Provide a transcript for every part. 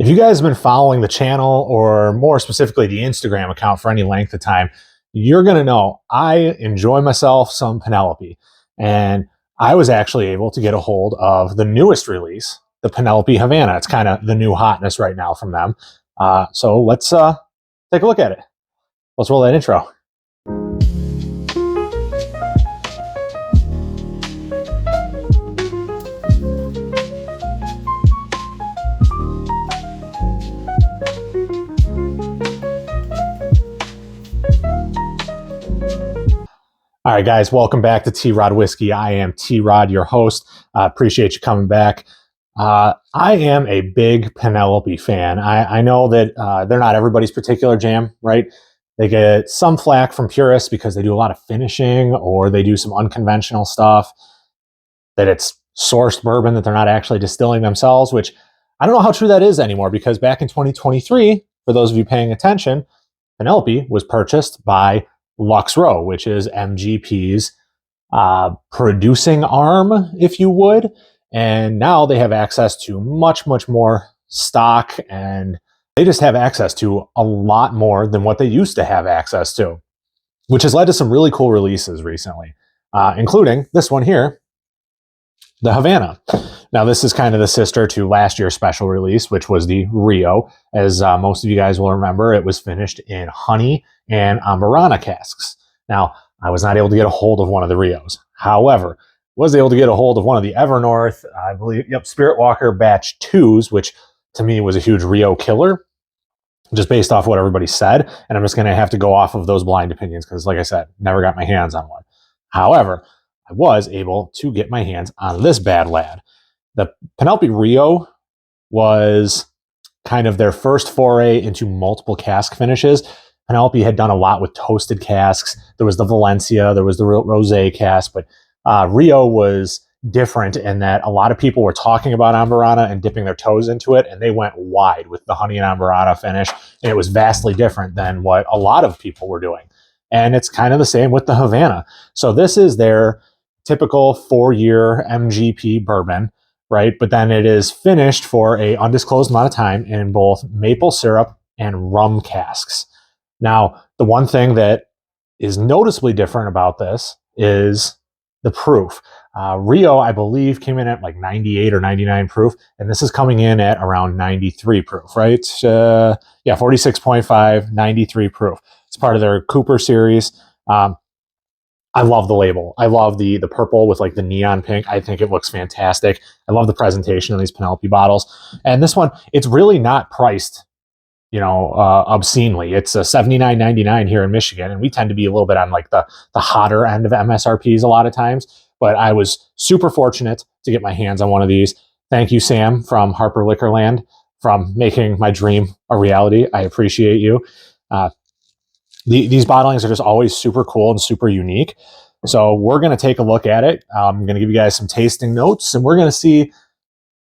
If you guys have been following the channel, or more specifically the Instagram account, for any length of time, you're going to know I enjoy myself some Penelope. And I was actually able to get a hold of the newest release, the Penelope Havana. It's kind of the new hotness right now from them. So let's take a look at it. Let's roll that intro. All right, guys, welcome back to T-Rod Whiskey. I am T-Rod, your host. Appreciate you coming back. I am a big Penelope fan. I know that they're not everybody's particular jam, right? They get some flack from purists because they do a lot of finishing, or they do some unconventional stuff, that it's sourced bourbon that they're not actually distilling themselves, which I don't know how true that is anymore, because back in 2023, for those of you paying attention, Penelope was purchased by Lux Row, which is MGP's producing arm, if you would. And now they have access to much more stock, and they just have access to a lot more than what they used to have access to, which has led to some really cool releases recently, including this one here, the Havana. Now, this is kind of the sister to last year's special release, which was the Rio. As most of you guys will remember, it was finished in honey and Amburana casks. Now, I was not able to get a hold of one of the Rios. However, was able to get a hold of one of the Evernorth, I believe, Spirit Walker Batch 2s, which to me was a huge Rio killer, just based off what everybody said. And I'm just going to have to go off of those blind opinions because, like I said, never got my hands on one. However, I was able to get my hands on this bad lad. The Penelope Rio was kind of their first foray into multiple cask finishes. Penelope had done a lot with toasted casks. There was the Valencia, there was the Rosé cask, but Rio was different in that a lot of people were talking about Amburana and dipping their toes into it, and they went wide with the honey and Amburana finish, and it was vastly different than what a lot of people were doing. And it's kind of the same with the Havana. So this is their typical 4-year MGP bourbon, right? But then it is finished for a undisclosed amount of time in both maple syrup and rum casks. Now, the one thing that is noticeably different about this is the proof. Rio, I believe, came in at like 98 or 99 proof, and this is coming in at around 93 proof, right? 46.5, 93 proof. It's part of their Cooper series. I love the label. I love the purple with like the neon pink. I think it looks fantastic. I love the presentation of these Penelope bottles. And this one, it's really not priced, obscenely. It's a $79.99 here in Michigan, and we tend to be a little bit on like the hotter end of MSRPs a lot of times. But I was super fortunate to get my hands on one of these. Thank you, Sam from Harper Liquorland, from making my dream a reality. I appreciate you. These bottlings are just always super cool and super unique. So we're going to take a look at it. I'm going to give you guys some tasting notes, and we're going to see,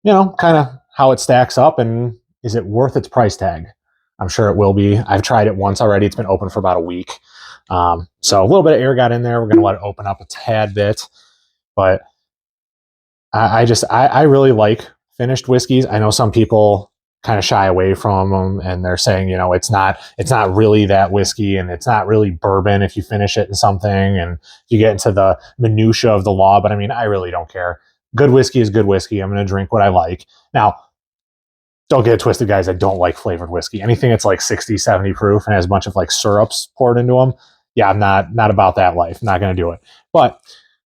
kind of how it stacks up, and is it worth its price tag? I'm sure it will be. I've tried it once already. It's been open for about a week. So a little bit of air got in there. We're going to let it open up a tad bit. But I really like finished whiskeys. I know some people kind of shy away from them, and they're saying, it's not really that whiskey, and it's not really bourbon if you finish it in something, and you get into the minutia of the law. But I mean, I really don't care. Good whiskey is good whiskey. I'm going to drink what I like. Now, don't get it twisted, guys. I don't like flavored whiskey. Anything that's like 60, 70 proof and has a bunch of like syrups poured into them. Yeah, I'm not about that life. Not going to do it. But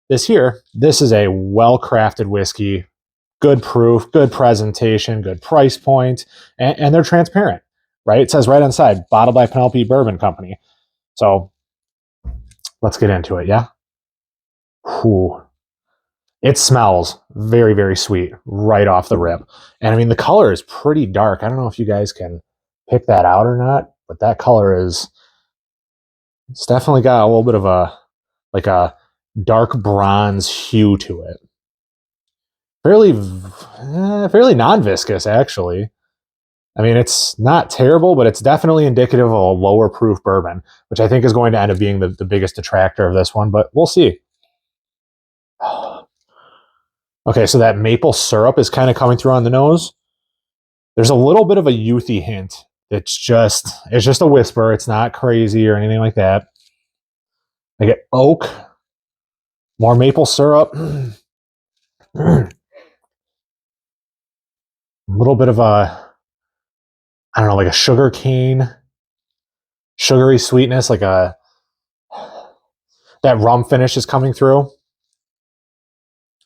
this is a well-crafted whiskey. Good proof, good presentation, good price point, and they're transparent, right? It says right on the side, bottled by Penelope Bourbon Company. So let's get into it, yeah? Whew. It smells very, very sweet right off the rip. And I mean, the color is pretty dark. I don't know if you guys can pick that out or not, but that color it's definitely got a little bit of a dark bronze hue to it. Fairly non-viscous, actually. I mean, it's not terrible, but it's definitely indicative of a lower proof bourbon, which I think is going to end up being the biggest detractor of this one, but we'll see. Okay, so that maple syrup is kind of coming through on the nose. There's a little bit of a youthy hint. It's just a whisper. It's not crazy or anything like that. I get oak, more maple syrup, a little bit of a, I don't know, like a sugar cane, sugary sweetness, like a, that rum finish is coming through.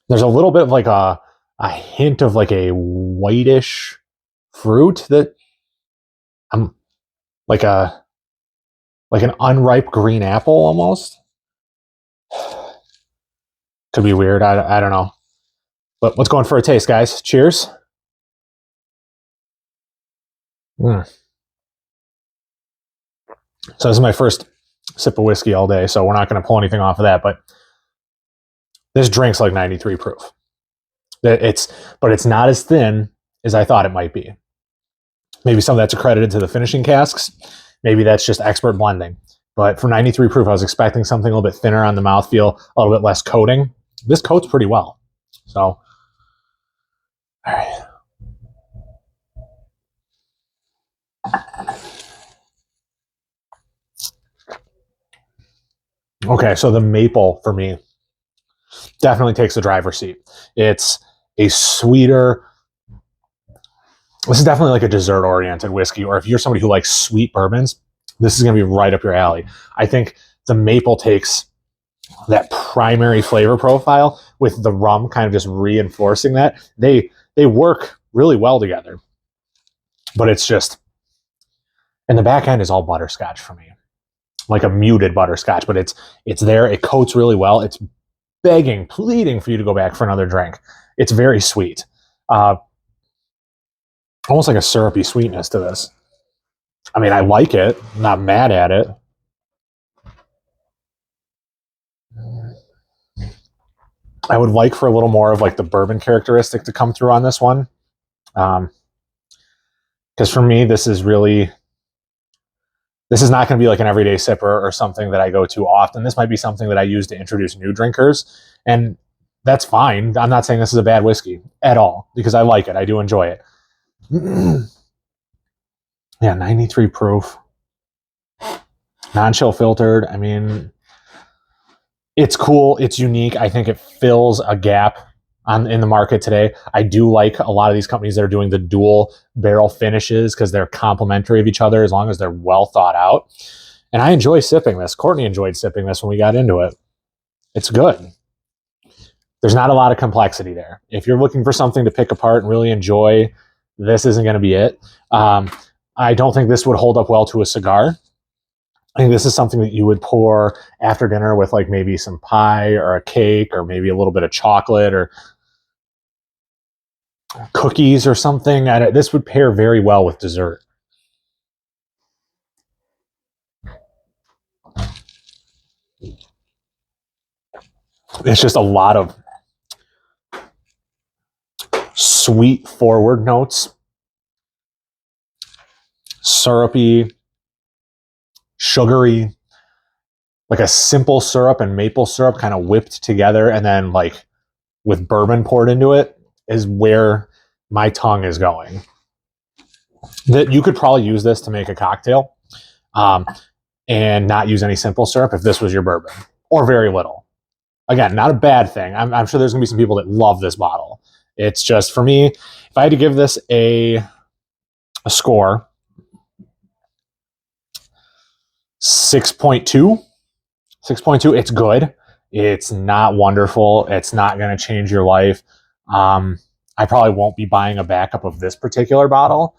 There's a little bit of like a hint of like a whitish fruit that I'm like an unripe green apple almost. Could be weird. I don't know. But let's go in for a taste, guys. Cheers. Mm. So this is my first sip of whiskey all day, so we're not going to pull anything off of that. But this drink's like 93 proof. But it's not as thin as I thought it might be. Maybe some of that's accredited to the finishing casks. Maybe that's just expert blending. But for 93 proof, I was expecting something a little bit thinner on the mouthfeel, a little bit less coating. This coats pretty well. So, all right. Okay, so the maple for me definitely takes the driver's seat. It's a sweeter, this is definitely like a dessert-oriented whiskey, or if you're somebody who likes sweet bourbons, this is going to be right up your alley. I think the maple takes that primary flavor profile with the rum kind of just reinforcing that. They work really well together, but it's just, and the back end is all butterscotch for me, like a muted butterscotch, but it's there. It coats really well. It's begging, pleading for you to go back for another drink. It's very sweet. Almost like a syrupy sweetness to this. I mean, I like it. I'm not mad at it. I would like for a little more of like the bourbon characteristic to come through on this one. Because for me, this is not going to be like an everyday sipper or something that I go to often. This might be something that I use to introduce new drinkers, and that's fine. I'm not saying this is a bad whiskey at all, because I like it. I do enjoy it. Yeah, 93 proof. Non-chill filtered. I mean, it's cool. It's unique. I think it fills a gap in the market today. I do like a lot of these companies that are doing the dual barrel finishes because they're complementary of each other as long as they're well thought out. And I enjoy sipping this. Courtney enjoyed sipping this when we got into it. It's good. There's not a lot of complexity there. If you're looking for something to pick apart and really enjoy, this isn't going to be it. I don't think this would hold up well to a cigar. I think this is something that you would pour after dinner with like maybe some pie or a cake or maybe a little bit of chocolate or cookies or something. This would pair very well with dessert. It's just a lot of sweet forward notes, syrupy, sugary, like a simple syrup and maple syrup kind of whipped together and then like with bourbon poured into it is where my tongue is going. That you could probably use this to make a cocktail and not use any simple syrup if this was your bourbon, or very little. Again, not a bad thing. I'm sure there's going to be some people that love this bottle. It's just, for me, if I had to give this a score, 6.2. 6.2, it's good. It's not wonderful. It's not going to change your life. I probably won't be buying a backup of this particular bottle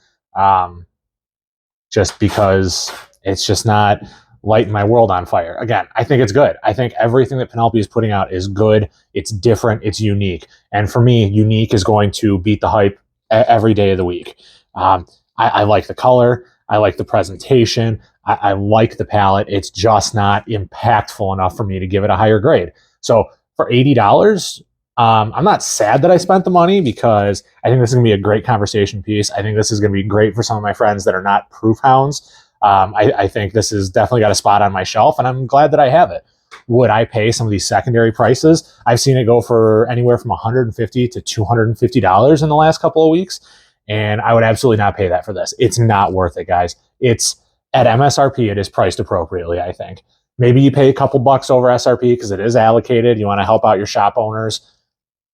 just because it's just not lighting my world on fire. Again, I think it's good. I think everything that Penelope is putting out is good. It's different. It's unique. And for me, unique is going to beat the hype every day of the week. I like the color. I like the presentation. I like the palate. It's just not impactful enough for me to give it a higher grade. So for $80, I'm not sad that I spent the money because I think this is going to be a great conversation piece. I think this is going to be great for some of my friends that are not proof hounds. I think this has definitely got a spot on my shelf, and I'm glad that I have it. Would I pay some of these secondary prices? I've seen it go for anywhere from $150 to $250 in the last couple of weeks. and I would absolutely not pay that for this. It's not worth it, guys. It's at MSRP. It is priced appropriately, I think. Maybe you pay a couple bucks over SRP because it is allocated. You want to help out your shop owners.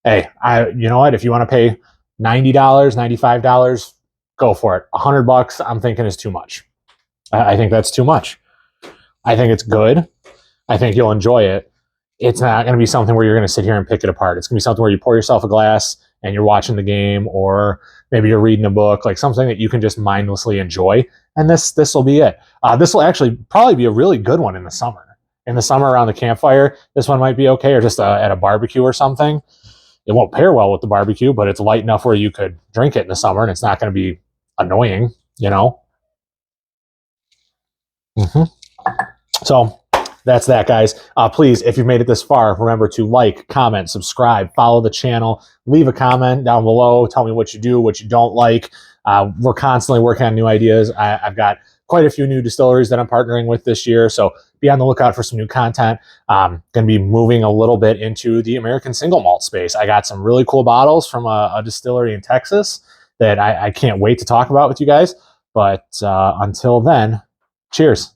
Hey, you know what? If you want to pay $90, $95, go for it. $100, I'm thinking is too much. I think that's too much. I think it's good. I think you'll enjoy it. It's not going to be something where you're going to sit here and pick it apart. It's going to be something where you pour yourself a glass and you're watching the game, or maybe you're reading a book, like something that you can just mindlessly enjoy. And this will be it. This will actually probably be a really good one in the summer. In the summer around the campfire, this one might be okay, or just at a barbecue or something. It won't pair well with the barbecue, but it's light enough where you could drink it in the summer and it's not going to be annoying, you know? Mm-hmm. So that's that, guys. Please, if you've made it this far, remember to like, comment, subscribe, follow the channel, leave a comment down below. Tell me what you do, what you don't like. We're constantly working on new ideas. I've got quite a few new distilleries that I'm partnering with this year, so be on the lookout for some new content. Going to be moving a little bit into the American single malt space. I got some really cool bottles from a distillery in Texas that I can't wait to talk about with you guys. But until then, cheers.